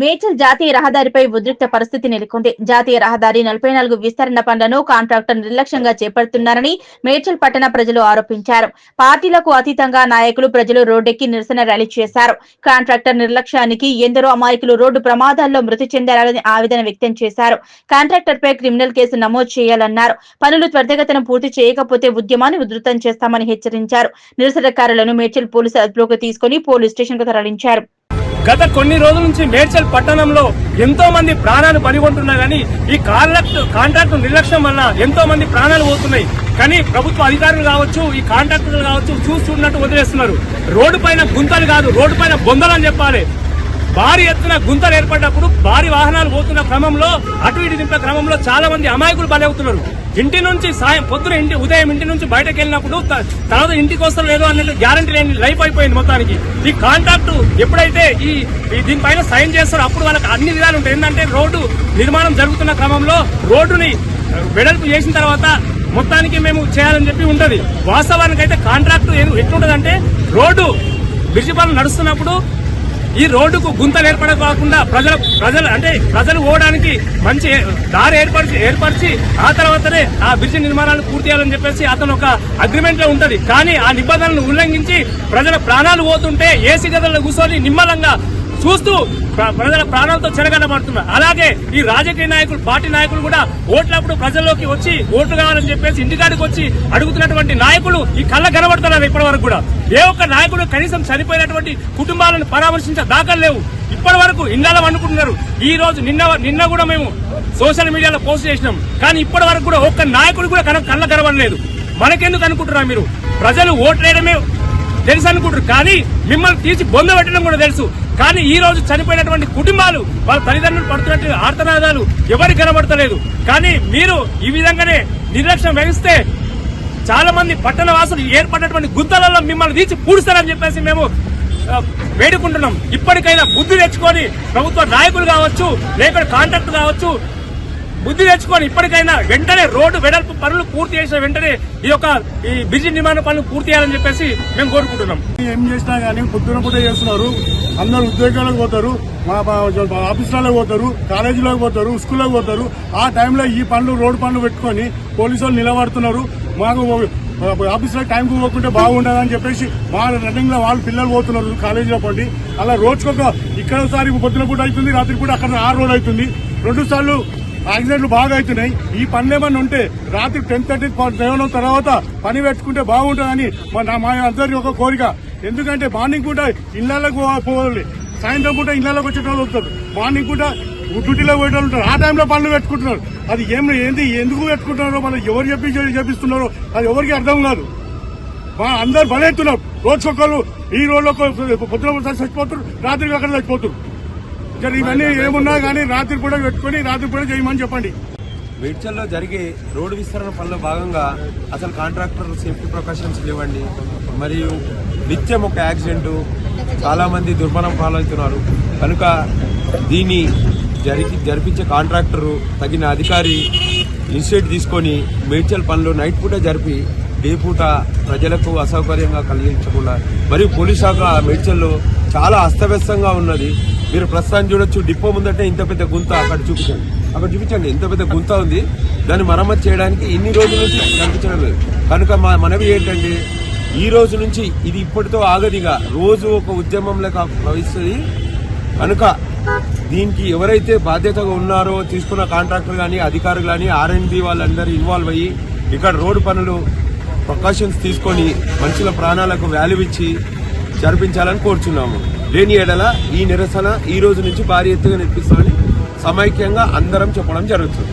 మేడ్చల్ జాతీయ రహదారిపై ఉద్రిక్త పరిస్థితి నెలకొంది. జాతీయ రహదారి 44 విస్తరణ పనులను కాంట్రాక్టర్ నిర్లక్ష్యంగా చేపడుతున్నారని మేడ్చల్ పట్టణ ప్రజలు ఆరోపించారు. పార్టీలకు అతీతంగా నాయకులు, ప్రజలు రోడ్డెక్కి నిరసన ర్యాలీ చేశారు. కాంట్రాక్టర్ నిర్లక్ష్యానికి ఎందరో అమాయకులు రోడ్డు ప్రమాదాల్లో మృతి చెందారని ఆవేదన వ్యక్తం చేశారు. కాంట్రాక్టర్ పై క్రిమినల్ కేసు నమోదు చేయాలన్నారు. పనులు త్వరితగతిన పూర్తి చేయకపోతే ఉద్యమాన్ని ఉధృతం చేస్తామని హెచ్చరించారు. నిరసనకారులను మేడ్చల్ పోలీసు అదుపులోకి తీసుకుని పోలీస్ స్టేషన్ కు తరలించారు. గత కొన్ని రోజుల నుంచి మేడ్చల్ పట్టణంలో ఎంతో మంది ప్రాణాలు బలిగొంటున్నా గానీ ఈ కాంట్రాక్టు నిర్లక్ష్యం వల్ల ఎంతో మంది ప్రాణాలు పోతున్నాయి. కానీ ప్రభుత్వ అధికారులు కావచ్చు, ఈ కాంట్రాక్టర్లు కావచ్చు చూస్తున్నట్టు వదిలేస్తున్నారు. రోడ్డు పైన గుంతలు కాదు, రోడ్డు పైన బొందలు అని చెప్పాలి. భారీ ఎత్తున గుంతలు ఏర్పడినప్పుడు భారీ వాహనాలు పోతున్న క్రమంలో అటు ఇటు దింపే క్రమంలో చాలా మంది అమాయకులు బలవుతున్నారు. ఇంటి నుంచి ఉదయం ఇంటి నుంచి బయటకు వెళ్ళినప్పుడు తర్వాత ఇంటికి వస్తారు లేదో అన్నట్టు గ్యారంటీ లేని లైఫ్ అయిపోయింది మొత్తానికి. ఈ కాంట్రాక్టు ఎప్పుడైతే దీనిపైన సైన్ చేస్తారో అప్పుడు వాళ్ళకి అన్ని విధాలు ఉంటాయి. ఏంటంటే రోడ్డు నిర్మాణం జరుగుతున్న క్రమంలో రోడ్డుని వెడల్పు చేసిన తర్వాత మొత్తానికి మేము చేయాలని చెప్పి ఉంటది. వాస్తవానికి అయితే కాంట్రాక్టు ఎట్లుంటదంటే రోడ్డు బ్రిడ్జి పనులు నడుస్తున్నప్పుడు ఈ రోడ్డుకు గుంతలు ఏర్పడకుండా ప్రజలు పోవడానికి మంచి దారి ఏర్పరిచి ఆ తర్వాతనే ఆ బ్రిడ్జి నిర్మాణాలు పూర్తి చేయాలని చెప్పేసి అతను ఒక అగ్రిమెంట్ లో ఉంటది. కానీ ఆ నిబంధనలను ఉల్లంఘించి ప్రజల ప్రాణాలు పోతుంటే ఏసీ గదుల్లో కూర్చొని నిమ్మలంగా చూస్తూ ప్రజల ప్రాణాలతో చెరగడబడుతున్నారు. అలాగే ఈ రాజకీయ నాయకులు, పార్టీ నాయకులు కూడా ఓట్లప్పుడు ప్రజల్లోకి వచ్చి ఓట్లు కావాలని చెప్పేసి ఇంటికాడికి వచ్చి అడుగుతున్నటువంటి నాయకులు ఈ కళ్ళ కనబడుతున్నారు. ఇప్పటి వరకు కూడా ఏ ఒక్క నాయకుడు కనీసం చనిపోయినటువంటి కుటుంబాలను పరామర్శించే దాఖలు లేవు. ఇప్పటి వరకు ఇళ్లలో అనుకుంటున్నారు. ఈ రోజు నిన్న కూడా మేము సోషల్ మీడియాలో పోస్ట్ చేసినాం. కానీ ఇప్పటి వరకు కూడా ఒక్క నాయకుడు కూడా కళ్ళ కనబడలేదు. మనకెందుకు అనుకుంటున్నారు మీరు? ప్రజలు ఓట్లేయడమే తెలుసు అనుకుంటారు, కానీ మిమ్మల్ని తీసి బొంద పెట్టడం కూడా తెలుసు. కానీ ఈ రోజు చనిపోయినటువంటి కుటుంబాలు వాళ్ళ తల్లిదండ్రులు పడుతున్నట్టు ఆర్తనాదాలు ఎవరికి కనబడతలేదు. కానీ మీరు ఈ విధంగానే నిర్లక్ష్యం వహిస్తే చాలా మంది పట్టణ వాసులు ఏర్పడినటువంటి గుంతలలో మిమ్మల్ని తీసి పూడుస్తారని చెప్పేసి మేము వేడుకుంటున్నాం. ఇప్పటికైనా బుద్ధి తెచ్చుకొని ప్రభుత్వ నాయకులు కావచ్చు, లేక కాంట్రాక్టర్ కావచ్చు, బుద్ధి తెచ్చుకొని ఇప్పటికైనా వెంటనే రోడ్డు వెడల్పు పనులు పూర్తి చేసిన వెంటనే ఈ బ్రిడ్జి నిర్మాణ పనులు పూర్తి చేయాలని చెప్పేసి మేము కోరుకుంటున్నాం. ఏం చేసినా గానీ పొద్దున పూట చేస్తున్నారు. అందరూ ఉద్యోగాలకు పోతారు, ఆఫీసులకు పోతారు, కాలేజీలోకి పోతారు, స్కూల్లోకి పోతారు. ఆ టైంలో ఈ పనులు రోడ్డు పనులు పెట్టుకొని పోలీసు వాళ్ళు నిలబడుతున్నారు. మాకు ఆఫీసులో టైంకు పోకుంటే బాగుండదని చెప్పేసి మా రన్నింగ్ లో వాళ్ళు పిల్లలు పోతున్నారు కాలేజీలో పండి. అలా రోజుకొక ఇక్కడ ఒకసారి పొద్దున పూట అవుతుంది, రాత్రి పూట అక్కడ 6 రోజులు అవుతుంది. 2 సార్లు యాక్సిడెంట్లు బాగా అవుతున్నాయి. ఈ పనులు ఏమన్నా ఉంటే రాత్రి 10:30 తర్వాత పని పెట్టుకుంటే బాగుంటుందని మా అందరి ఒక కోరిక. ఎందుకంటే మార్నింగ్ పూట ఇళ్లకు పోవాలి, సాయంత్రం పూట ఇళ్లకు వచ్చేటోళ్ళు వస్తారు, మార్నింగ్ పూట డ్యూటీలో పోయేటోళ్ళు ఉంటారు. ఆ టైంలో పనులు పెట్టుకుంటున్నారు. అది ఎందుకు పెట్టుకుంటున్నారో మనం ఎవరు చేపిస్తున్నారో అది ఎవరికి అర్థం కాదు. అందరు బలెత్తున్నారు. రోజుకొకరు ఈ రోజులో పొద్దున చచ్చిపోతారు, రాత్రికి అక్కడ చచ్చిపోతారు. ఇవన్నీ ఏమున్నా కానీ రాత్రి పూట పెట్టుకుని రాత్రి పూట చేయమని చెప్పండి. మేడ్చల్లో జరిగే రోడ్డు విస్తరణ పనుల్లో భాగంగా అసలు కాంట్రాక్టర్ సేఫ్టీ ప్రికాషన్స్ లేవండి. మరియు నిత్యం ఒక యాక్సిడెంట్, చాలా మంది దుర్మరణం పాలవుతున్నారు. కనుక దీన్ని జరిపించే కాంట్రాక్టరు తగిన అధికారి ఇనిషియేటివ్ తీసుకొని మేడ్చల్ పనులు నైట్ పూట జరిపి డే పూట ప్రజలకు అసౌకర్యంగా కలిగించకుండా, మరియు పోలీస్ శాఖ మేడ్చల్లో చాలా అస్తవ్యస్తంగా ఉన్నది. మీరు ప్రస్తుతం చూడొచ్చు, డిపో ముందంటే ఇంత పెద్ద గుంత అక్కడ చూపించండి ఎంత పెద్ద గుంత ఉంది. దాన్ని మరమ్మతు చేయడానికి ఇన్ని రోజుల నుంచి కనిపించడం లేదు. కనుక మా మనవి ఏంటంటే ఈ రోజు నుంచి ఇది ఇప్పటితో ఆగదిగా రోజు ఒక ఉద్యమం లేక ప్రవహిస్తుంది. కనుక దీనికి ఎవరైతే బాధ్యతగా ఉన్నారో తీసుకున్న కాంట్రాక్టర్ కానీ అధికారులు కానీ R&B వాళ్ళందరూ ఇన్వాల్వ్ అయ్యి ఇక్కడ రోడ్డు పనులు ప్రికాషన్స్ తీసుకొని మనుషుల ప్రాణాలకు వాల్యూ ఇచ్చి జరిపించాలని కోరుచున్నాము. లేని ఎడల ఈ నిరసన ఈ రోజు నుంచి భారీ ఎత్తుగా నిర్పిస్తామని సమైక్యంగా అందరం చెప్పడం జరుగుతుంది.